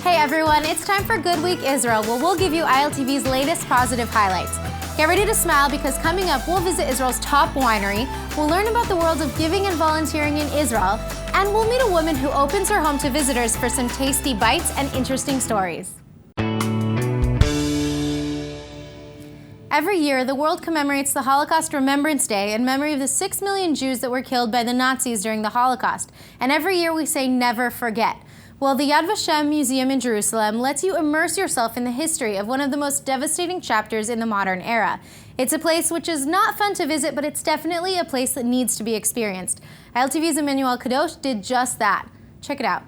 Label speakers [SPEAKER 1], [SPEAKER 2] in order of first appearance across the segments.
[SPEAKER 1] Hey everyone, it's time for Good Week Israel, where we'll give you ILTV's latest positive highlights. Get ready to smile because coming up, we'll visit Israel's top winery, we'll learn about the world of giving and volunteering in Israel, and we'll meet a woman who opens her home to visitors for some tasty bites and interesting stories. Every year, the world commemorates the Holocaust Remembrance Day in memory of the 6 million Jews that were killed by the Nazis during the Holocaust. And every year we say never forget. Well, the Yad Vashem Museum in Jerusalem lets you immerse yourself in the history of one of the most devastating chapters in the modern era. It's a place which is not fun to visit, but it's definitely a place that needs to be experienced. ILTV's Emmanuel Kadosh did just that. Check it out.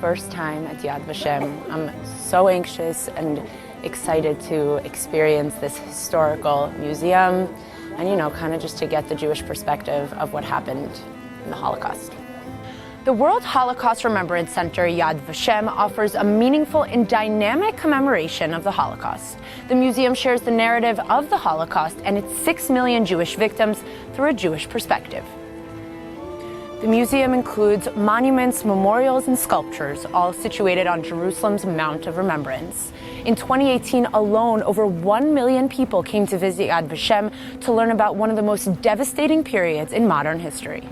[SPEAKER 2] First time at Yad Vashem. I'm so anxious and excited to experience this historical museum and, kind of just to get the Jewish perspective of what happened in the Holocaust. The World Holocaust Remembrance Center, Yad Vashem, offers a meaningful and dynamic commemoration of the Holocaust. The museum shares the narrative of the Holocaust and its 6 million Jewish victims through a Jewish perspective. The museum includes monuments, memorials, and sculptures, all situated on Jerusalem's Mount of Remembrance. In 2018 alone, over 1 million people came to visit Yad Vashem to learn about one of the most devastating periods in modern history.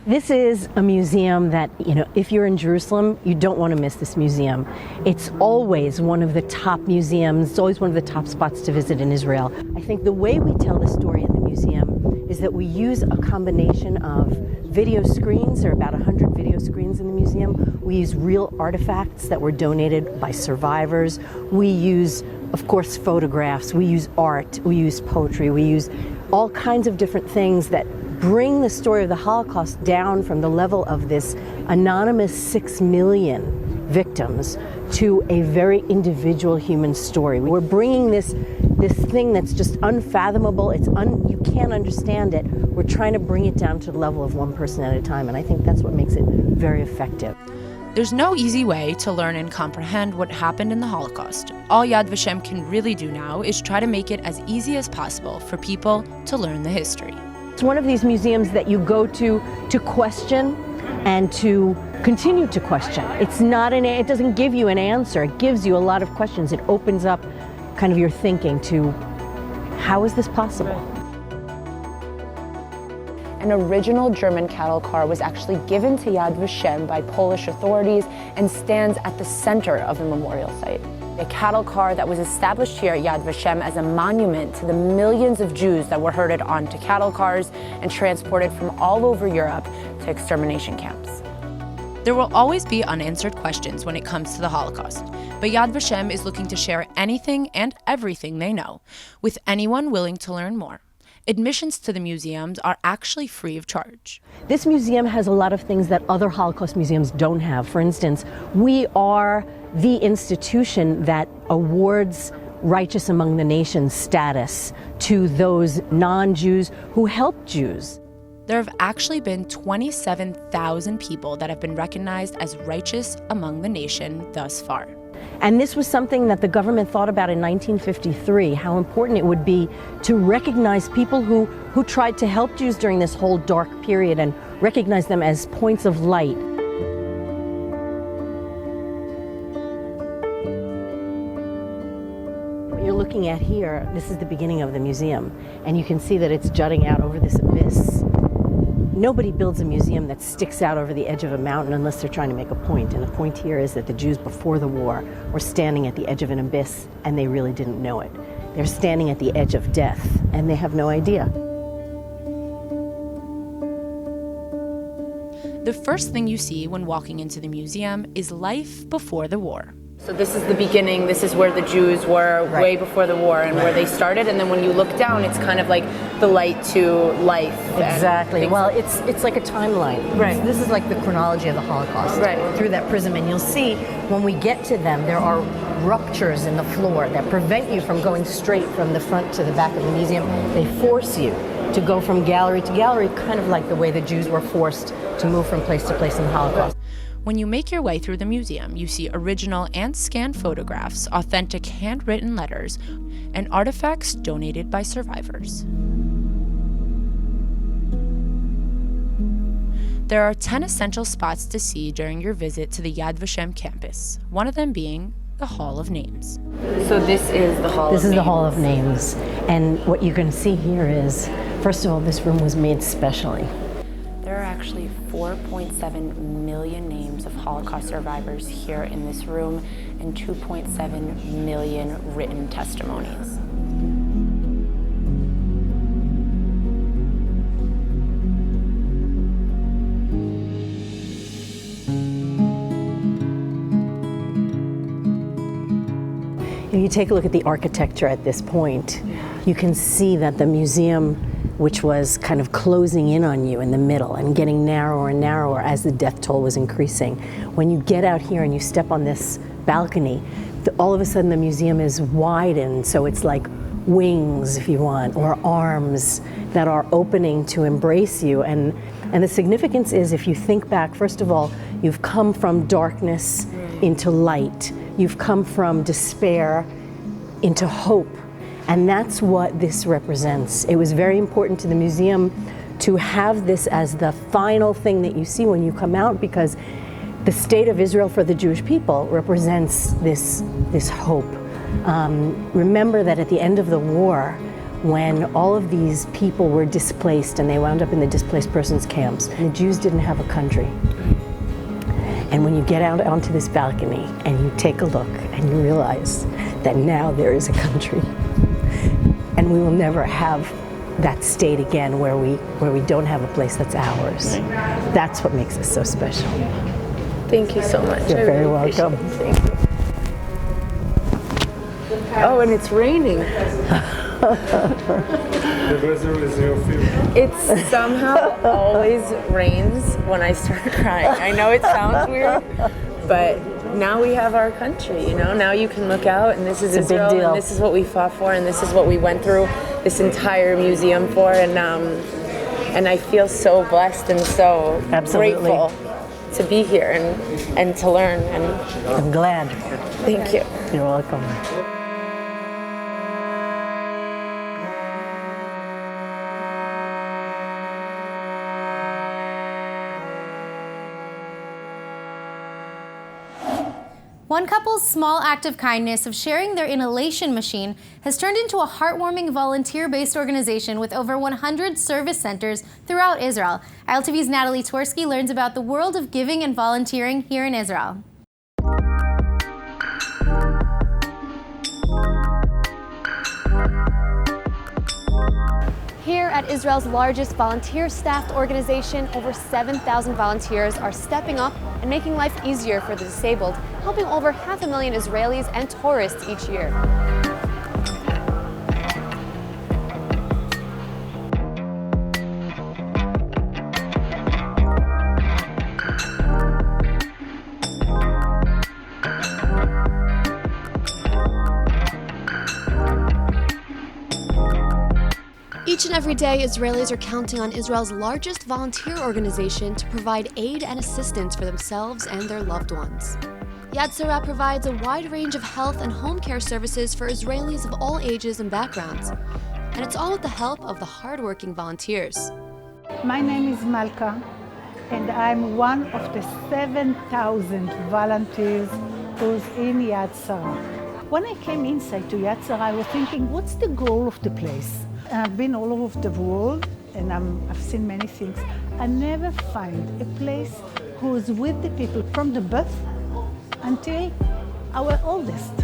[SPEAKER 3] This is a museum that, if you're in Jerusalem, you don't want to miss this museum. It's always one of the top museums. It's always one of the top spots to visit in Israel. I think the way we tell the story in the museum is that we use a combination of video screens. There are about 100 video screens in the museum. We use real artifacts that were donated by survivors. We use, of course, photographs. We use art. We use poetry. We use all kinds of different things that bring the story of the Holocaust down from the level of this anonymous 6 million victims to a very individual human story. We're bringing this thing that's just unfathomable. You can't understand it. We're trying to bring it down to the level of one person at a time, and I think that's what makes it very effective.
[SPEAKER 4] There's no easy way to learn and comprehend what happened in the Holocaust. All Yad Vashem can really do now is try to make it as easy as possible for people to learn the history.
[SPEAKER 3] It's one of these museums that you go to question and to continue to question. It doesn't give you an answer. It gives you a lot of questions. It opens up kind of your thinking to, how is this possible?
[SPEAKER 2] An original German cattle car was actually given to Yad Vashem by Polish authorities and stands at the center of the memorial site. A cattle car that was established here at Yad Vashem as a monument to the millions of Jews that were herded onto cattle cars and transported from all over Europe to extermination camps.
[SPEAKER 4] There will always be unanswered questions when it comes to the Holocaust, but Yad Vashem is looking to share anything and everything they know with anyone willing to learn more. Admissions to the museums are actually free of charge.
[SPEAKER 3] This museum has a lot of things that other Holocaust museums don't have. For instance, we are the institution that awards righteous among the nations status to those non-Jews who help Jews.
[SPEAKER 4] There have actually been 27,000 people that have been recognized as righteous among the nation thus far.
[SPEAKER 3] And this was something that the government thought about in 1953, how important it would be to recognize people who tried to help Jews during this whole dark period and recognize them as points of light. What you're looking at here, this is the beginning of the museum, and you can see that it's jutting out over this abyss. Nobody builds a museum that sticks out over the edge of a mountain unless they're trying to make a point. And the point here is that the Jews before the war were standing at the edge of an abyss and they really didn't know it. They're standing at the edge of death and they have no idea.
[SPEAKER 4] The first thing you see when walking into the museum is life before the war.
[SPEAKER 2] So this is the beginning, this is where the Jews were way before the war and where they started, and then when you look down, it's kind of like the light to life.
[SPEAKER 3] Exactly. Well, it's like a timeline. Right. This is like the chronology of the Holocaust. Right. Through that prism, and you'll see when we get to them, there are ruptures in the floor that prevent you from going straight from the front to the back of the museum. They force you to go from gallery to gallery, kind of like the way the Jews were forced to move from place to place in the Holocaust.
[SPEAKER 4] When you make your way through the museum, you see original and scanned photographs, authentic handwritten letters, and artifacts donated by survivors. There are 10 essential spots to see during your visit to the Yad Vashem campus, one of them being the Hall of Names.
[SPEAKER 2] So this is the Hall of Names.
[SPEAKER 3] This is the Hall of Names. And what you can see here is, first of all, this room was made specially.
[SPEAKER 2] There are actually 4.7 million names of Holocaust survivors here in this room and 2.7 million written testimonies.
[SPEAKER 3] If you take a look at the architecture at this point, you can see that the museum, which was kind of closing in on you in the middle and getting narrower and narrower as the death toll was increasing. When you get out here and you step on this balcony, all of a sudden the museum is widened, so it's like wings, if you want, or arms that are opening to embrace you. And the significance is, if you think back, first of all, you've come from darkness into light. You've come from despair into hope. And that's what this represents. It was very important to the museum to have this as the final thing that you see when you come out, because the state of Israel for the Jewish people represents this hope. Remember that at the end of the war, when all of these people were displaced and they wound up in the displaced persons camps, the Jews didn't have a country. And when you get out onto this balcony and you take a look and you realize that now there is a country, and we will never have that state again where we don't have a place that's ours. That's what makes us so special.
[SPEAKER 2] Thank you so much.
[SPEAKER 3] You're very welcome.
[SPEAKER 2] Thank you. Oh, and it's raining.
[SPEAKER 5] The weather is your favorite.
[SPEAKER 2] It somehow always rains when I start crying. I know it sounds weird, but now we have our country, you know? Now you can look out and this is Israel,
[SPEAKER 3] a big deal.
[SPEAKER 2] and this is what we fought for, and this is what we went through this entire museum for, and I feel so blessed and so
[SPEAKER 3] Absolutely.
[SPEAKER 2] grateful to be here and to learn. And
[SPEAKER 3] I'm glad.
[SPEAKER 2] thank you.
[SPEAKER 3] You're welcome.
[SPEAKER 1] One couple's small act of kindness of sharing their inhalation machine has turned into a heartwarming volunteer-based organization with over 100 service centers throughout Israel. ILTV's Natalie Twersky learns about the world of giving and volunteering here in Israel.
[SPEAKER 6] Here at Israel's largest volunteer-staffed organization, over 7,000 volunteers are stepping up and making life easier for the disabled, helping over 500,000 Israelis and tourists each year. Each and every day, Israelis are counting on Israel's largest volunteer organization to provide aid and assistance for themselves and their loved ones. Yad Sarah provides a wide range of health and home care services for Israelis of all ages and backgrounds. And it's all with the help of the hardworking volunteers.
[SPEAKER 7] My name is Malka, and I'm one of the 7,000 volunteers who's in Yad Sarah. When I came inside to Yad Sarah, I was thinking, what's the goal of the place? I've been all over the world, and I've seen many things. I never find a place who's with the people from the birth until our oldest.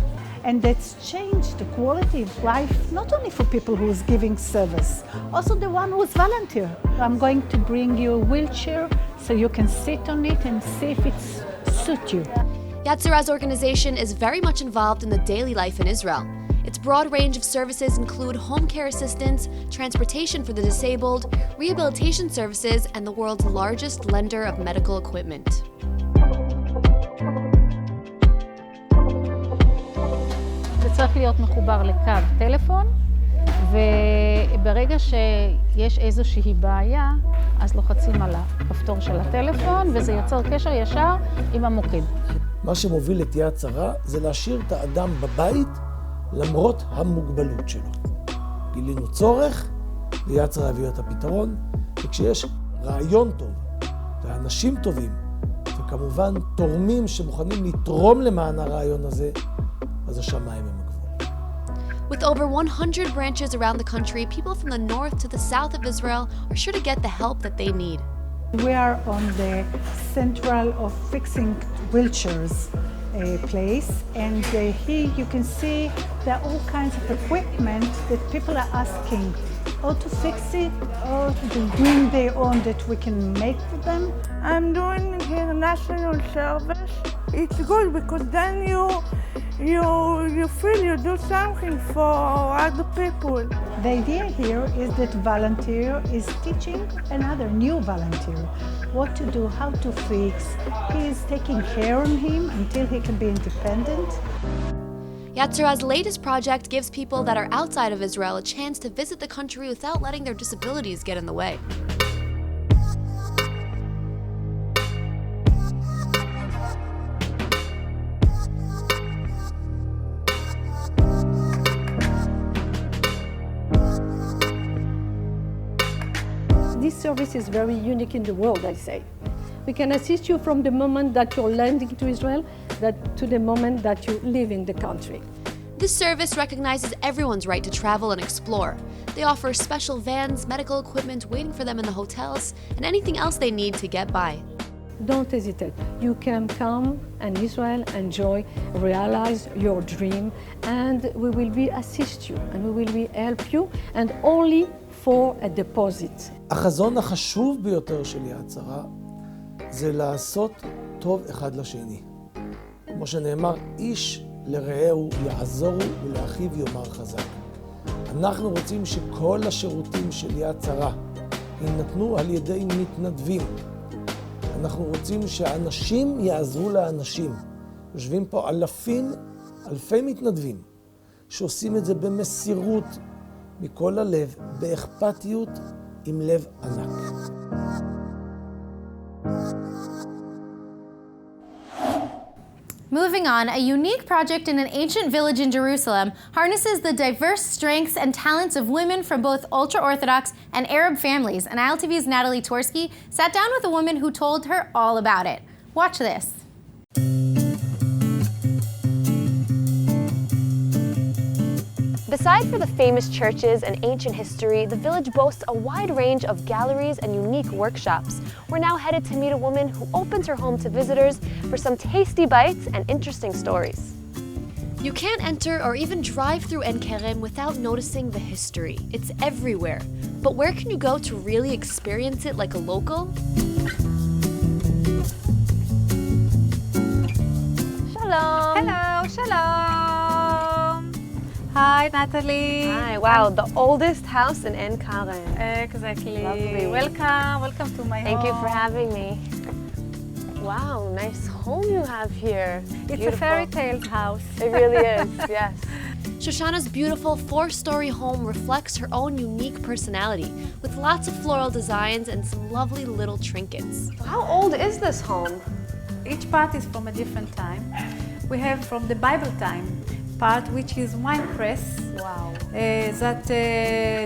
[SPEAKER 7] And that's changed the quality of life, not only for people who's giving service, also the one who's volunteer. I'm going to bring you a wheelchair so you can sit on it and see if it suits you.
[SPEAKER 6] Yad Sarah's organization is very much involved in the daily life in Israel. Its broad range of services include home care assistance, transportation for the disabled, rehabilitation services, and the world's largest lender of medical equipment.
[SPEAKER 7] זה צריך להיות מחובר לקו טלפון, וברגע שיש איזושהי בעיה, אז לוחצים על הכפתור של הטלפון, וזה יוצר קשר ישר עם המוקד.
[SPEAKER 8] מה שמוביל את יד שרה זה להשאיר את האדם בבית למרות המוגבלות שלו. גילינו צורך, ויד שרה הביאה את הפתרון, וכשיש רעיון טוב ואנשים טובים, וכמובן תורמים שמוכנים לתרום למען הרעיון הזה, אז השמיים הם הגבול.
[SPEAKER 6] With over 100 branches around the country, people from the north to the south of Israel are sure to get the help that they need.
[SPEAKER 7] We are on the central of fixing wheelchairs place, and here you can see there are all kinds of equipment that people are asking or to fix it or to bring their own that we can make for them.
[SPEAKER 9] I'm doing here national service. It's good because then you feel you do something for other people.
[SPEAKER 7] The idea here is that volunteer is teaching another new volunteer what to do, how to fix. He is taking care of him until he can be independent.
[SPEAKER 6] Yad Sarah's latest project gives people that are outside of Israel a chance to visit the country without letting their disabilities get in the way.
[SPEAKER 10] This service is very unique in the world, I say. We can assist you from the moment that you're landing to Israel to the moment that you live in the country.
[SPEAKER 6] This service recognizes everyone's right to travel and explore. They offer special vans, medical equipment waiting for them in the hotels, and anything else they need to get by.
[SPEAKER 10] Don't hesitate. You can come and Israel, enjoy, realize your dream, and we will assist you, and we will help you, and only for a deposit.
[SPEAKER 8] החזון החשוב ביותר של יד שרה זה לעשות טוב אחד לשני. כמו שנאמר, איש לרעהו יעזורו ולאחיו יאמר חזק. אנחנו רוצים שכל השירותים של יד שרה יינתנו על ידי מתנדבים. אנחנו רוצים שאנשים יעזרו לאנשים. יושבים פה אלפי מתנדבים שעושים את זה במסירות, מכל הלב, באכפתיות, עם לב ענק.
[SPEAKER 1] Moving on, a unique project in an ancient village in Jerusalem harnesses the diverse strengths and talents of women from both ultra-Orthodox and Arab families, and ILTV's Natalie Torsky sat down with a woman who told her all about it. Watch this.
[SPEAKER 6] Aside from the famous churches and ancient history, the village boasts a wide range of galleries and unique workshops. We're now headed to meet a woman who opens her home to visitors for some tasty bites and interesting stories. You can't enter or even drive through En Kerem without noticing the history. It's everywhere. But where can you go to really experience it like a local? Shalom!
[SPEAKER 11] Hello, shalom! Hi, Natalie.
[SPEAKER 6] Hi, wow, the oldest house in En Kerem.
[SPEAKER 11] Exactly.
[SPEAKER 6] Lovely.
[SPEAKER 11] Welcome to my home.
[SPEAKER 6] Thank you for having me. Wow, nice home you have here.
[SPEAKER 11] It's
[SPEAKER 6] Beautiful.
[SPEAKER 11] a fairy tale house.
[SPEAKER 6] It really is, yes. Shoshana's beautiful 4-story home reflects her own unique personality, with lots of floral designs and some lovely little trinkets. How old is this home?
[SPEAKER 11] Each part is from a different time. We have from the Bible time part, which is wine press.
[SPEAKER 6] Wow.
[SPEAKER 11] That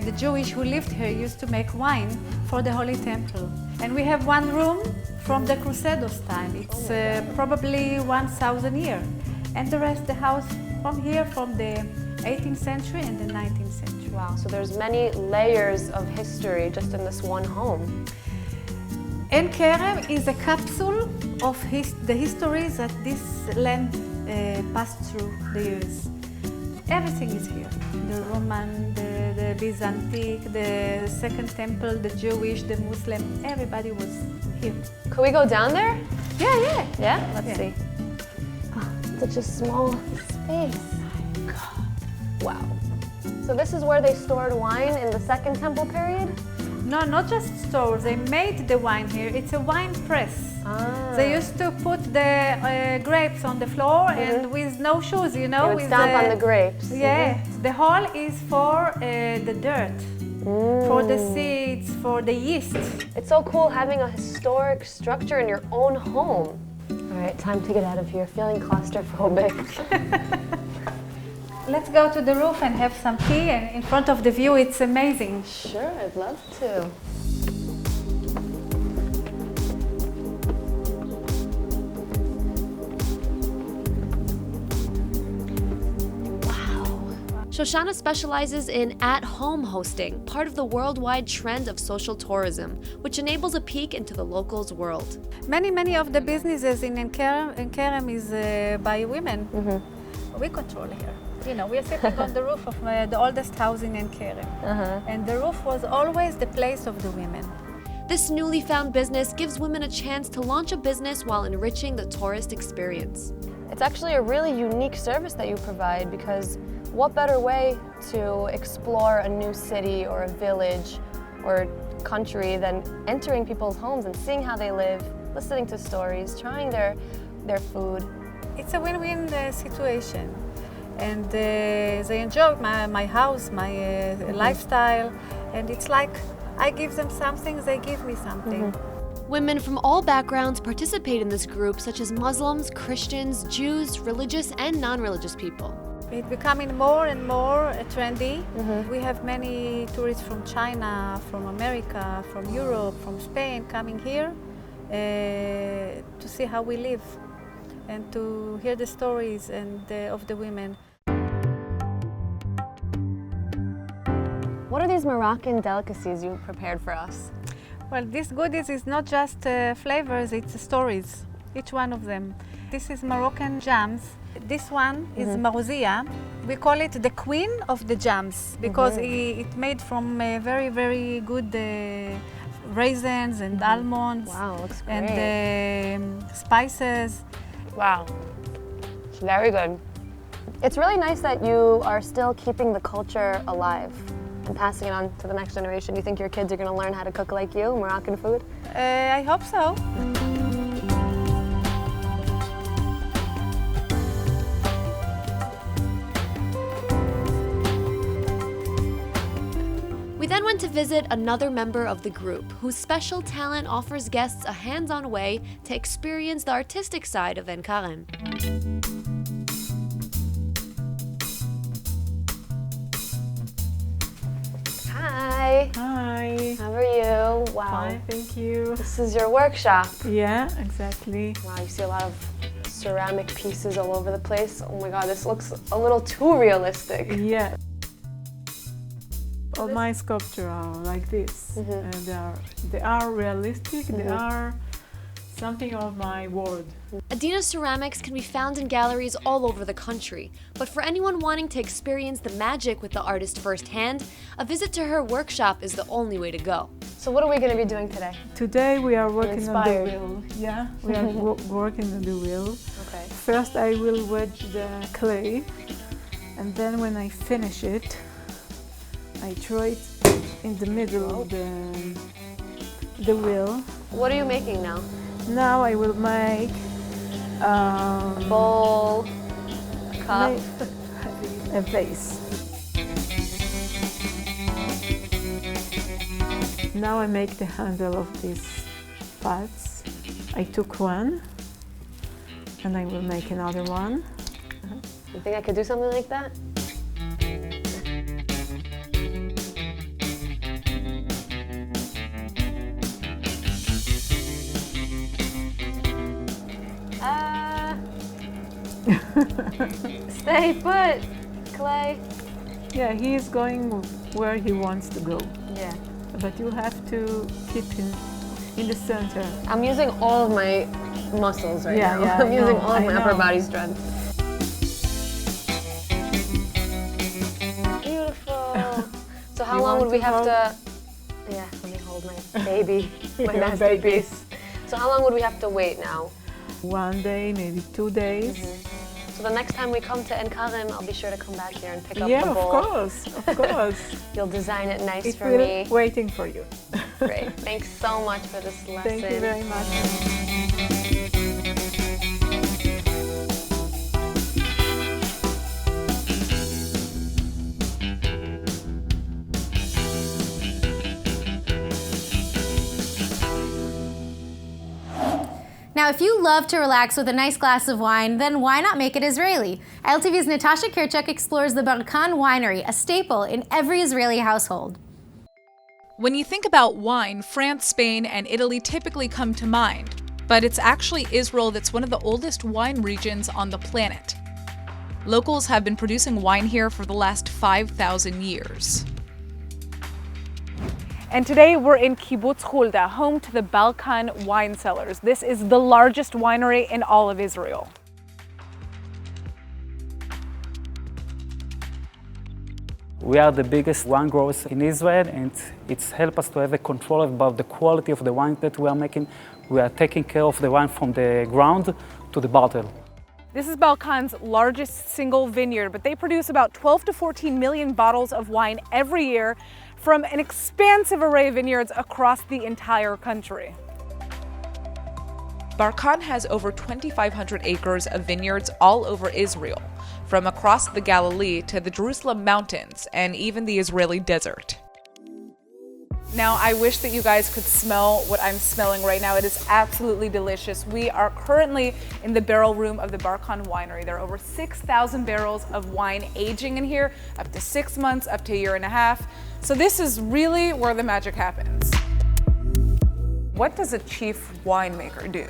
[SPEAKER 11] the Jewish who lived here used to make wine for the Holy Temple. And we have one room from the Crusaders' time. It's probably 1,000 years. And the rest, the house from here, from the 18th century and the 19th century.
[SPEAKER 6] Wow, so there's many layers of history just in this one home.
[SPEAKER 11] En Kerem is a capsule of the history that this land passed through the years. Everything is here. The Roman, the Byzantine, the Second Temple, the Jewish, the Muslim, everybody was here.
[SPEAKER 6] Could we go down there?
[SPEAKER 11] Yeah.
[SPEAKER 6] Yeah? Let's see. Oh, such a small space. My God. Wow. So this is where they stored wine in the Second Temple period?
[SPEAKER 11] No, not just stores. They made the wine here. It's a wine press.
[SPEAKER 6] Ah.
[SPEAKER 11] They used to put the grapes on the floor and with no shoes, you know.
[SPEAKER 6] They would stomp on the grapes.
[SPEAKER 11] Yeah. The hole is for the dirt, for the seeds, for the yeast.
[SPEAKER 6] It's so cool having a historic structure in your own home. All right, time to get out of here. Feeling claustrophobic.
[SPEAKER 11] Let's go to the roof and have some tea, and in front of the view, it's amazing.
[SPEAKER 6] Sure, I'd love to. Shoshana specializes in at-home hosting, part of the worldwide trend of social tourism, which enables a peek into the locals' world.
[SPEAKER 11] Many of the businesses in Kerem is by women. We control here. You know, we are sitting on the roof of the oldest house in Kerem. And the roof was always the place of the women.
[SPEAKER 6] This newly found business gives women a chance to launch a business while enriching the tourist experience.
[SPEAKER 12] It's actually a really unique service that you provide, because what better way to explore a new city or a village or country than entering people's homes and seeing how they live, listening to stories, trying their food.
[SPEAKER 11] It's a win-win situation. And they enjoy my house, my lifestyle, and it's like I give them something, they give me something.
[SPEAKER 6] Women from all backgrounds participate in this group, such as Muslims, Christians, Jews, religious and non-religious people.
[SPEAKER 11] It's becoming more and more trendy. We have many tourists from China, from America, from Europe, from Spain coming here to see how we live and to hear the stories of the women.
[SPEAKER 12] What are these Moroccan delicacies you prepared for us?
[SPEAKER 11] Well, these goodies is not just flavors, it's stories, each one of them. This is Moroccan jams. This one is marozia. We call it the queen of the jams because it's made from very good raisins and almonds.
[SPEAKER 12] Wow, looks great.
[SPEAKER 11] And spices.
[SPEAKER 12] Wow, it's very good. It's really nice that you are still keeping the culture alive and passing it on to the next generation. Do you think your kids are going to learn how to cook like you, Moroccan food?
[SPEAKER 11] I hope so.
[SPEAKER 6] We then went to visit another member of the group, whose special talent offers guests a hands-on way to experience the artistic side of Kerem.
[SPEAKER 12] Hi.
[SPEAKER 9] Hi.
[SPEAKER 12] How are you? Wow.
[SPEAKER 9] Fine, thank you.
[SPEAKER 12] This is your workshop.
[SPEAKER 9] Yeah, exactly.
[SPEAKER 12] Wow, you see a lot of ceramic pieces all over the place. Oh my god, this looks a little too realistic.
[SPEAKER 9] Yeah. All my sculptures are like this. And they are realistic, they are something of my world.
[SPEAKER 6] Adina's ceramics can be found in galleries all over the country, but for anyone wanting to experience the magic with the artist firsthand, a visit to her workshop is the only way to go.
[SPEAKER 12] So what are we going to be doing today?
[SPEAKER 9] Today we are working on the
[SPEAKER 12] inspired.
[SPEAKER 9] wheel. Yeah, we are working on the wheel.
[SPEAKER 12] Okay.
[SPEAKER 9] First I will wedge the clay, and then when I finish it, I throw it in the middle of the wheel.
[SPEAKER 12] What are you making now?
[SPEAKER 9] Now I will make
[SPEAKER 12] Bowl, cup.
[SPEAKER 9] a vase. Now I make the handle of these parts. I took one, and I will make another one.
[SPEAKER 12] You think I could do something like that? Stay put, Clay.
[SPEAKER 9] Yeah, he is going where he wants to go.
[SPEAKER 12] Yeah.
[SPEAKER 9] But you have to keep him in the center.
[SPEAKER 12] I'm using all of my muscles right now.
[SPEAKER 9] Yeah,
[SPEAKER 12] I'm using all of
[SPEAKER 9] I
[SPEAKER 12] my upper
[SPEAKER 9] know.
[SPEAKER 12] body strength. Beautiful. So how
[SPEAKER 9] You
[SPEAKER 12] long
[SPEAKER 9] want
[SPEAKER 12] would we
[SPEAKER 9] to
[SPEAKER 12] have
[SPEAKER 9] hold-
[SPEAKER 12] to... Yeah, let me hold my baby, my
[SPEAKER 9] Your
[SPEAKER 12] masterpiece. So how long would we have to wait now?
[SPEAKER 9] 1 day, maybe 2 days.
[SPEAKER 12] So the next time we come to Kerem, I'll be sure to come back here and pick up
[SPEAKER 9] Yeah,
[SPEAKER 12] the
[SPEAKER 9] of
[SPEAKER 12] bowl.
[SPEAKER 9] course, of course.
[SPEAKER 12] You'll design it nice
[SPEAKER 9] It
[SPEAKER 12] for
[SPEAKER 9] will
[SPEAKER 12] me.
[SPEAKER 9] waiting for you.
[SPEAKER 12] Great. Thanks so much for this lesson.
[SPEAKER 9] Thank you very much.
[SPEAKER 1] Now, if you love to relax with a nice glass of wine, then why not make it Israeli? ILTV's Natasha Kirchuk explores the Belkin Winery, a staple in every Israeli household.
[SPEAKER 13] When you think about wine, France, Spain, and Italy typically come to mind, but it's actually Israel that's one of the oldest wine regions on the planet. Locals have been producing wine here for the last 5,000 years. And today we're in Kibbutz Hulda, home to the Belkin Wine Cellars. This is the largest winery in all of Israel.
[SPEAKER 14] We are the biggest wine growers in Israel, and it's helped us to have a control about the quality of the wine that we are making. We are taking care of the wine from the ground to the bottle.
[SPEAKER 13] This is Belkin's largest single vineyard, but they produce about 12 to 14 million bottles of wine every year from an expansive array of vineyards across the entire country. Belkin has over 2,500 acres of vineyards all over Israel, from across the Galilee to the Jerusalem mountains and even the Israeli desert. Now, I wish that you guys could smell what I'm smelling right now. It is absolutely delicious. We are currently in the barrel room of the Belkin Winery. There are over 6,000 barrels of wine aging in here, up to 6 months, up to a year and a half. So this is really where the magic happens. What does a chief winemaker do?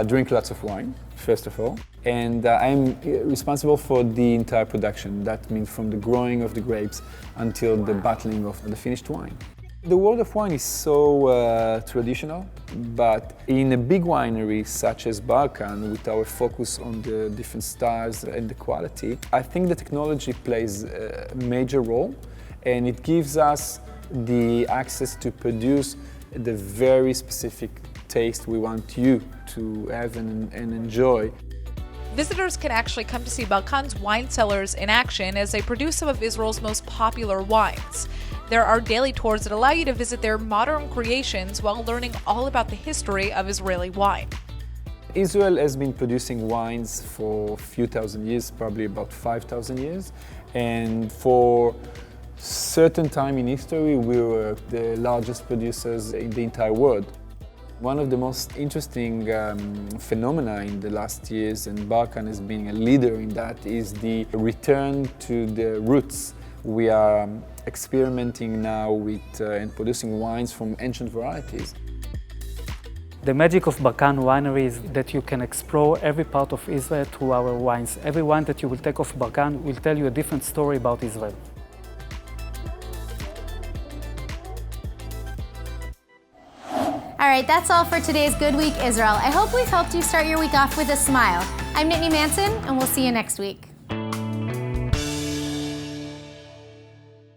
[SPEAKER 15] Drink lots of wine, first of all. And I'm responsible for the entire production. That means from the growing of the grapes until the bottling of the finished wine. The world of wine is so traditional, but in a big winery such as Belkin, with our focus on the different styles and the quality, I think the technology plays a major role, and it gives us the access to produce the very specific taste we want you to have and enjoy.
[SPEAKER 13] Visitors can actually come to see Belkin's wine cellars in action as they produce some of Israel's most popular wines. There are daily tours that allow you to visit their modern creations while learning all about the history of Israeli wine.
[SPEAKER 15] Israel has been producing wines for a few thousand years, probably about 5,000 years. And for certain time in history, we were the largest producers in the entire world. One of the most interesting phenomena in the last years, and Belkin has been a leader in that, is the return to the roots. We are experimenting now with and producing wines from ancient varieties.
[SPEAKER 14] The magic of Belkin Winery is that you can explore every part of Israel through our wines. Every wine that you will take off Belkin will tell you a different story about Israel.
[SPEAKER 1] All right, that's all for today's Good Week Israel. I hope we've helped you start your week off with a smile. I'm Nittany Manson, and we'll see you next week.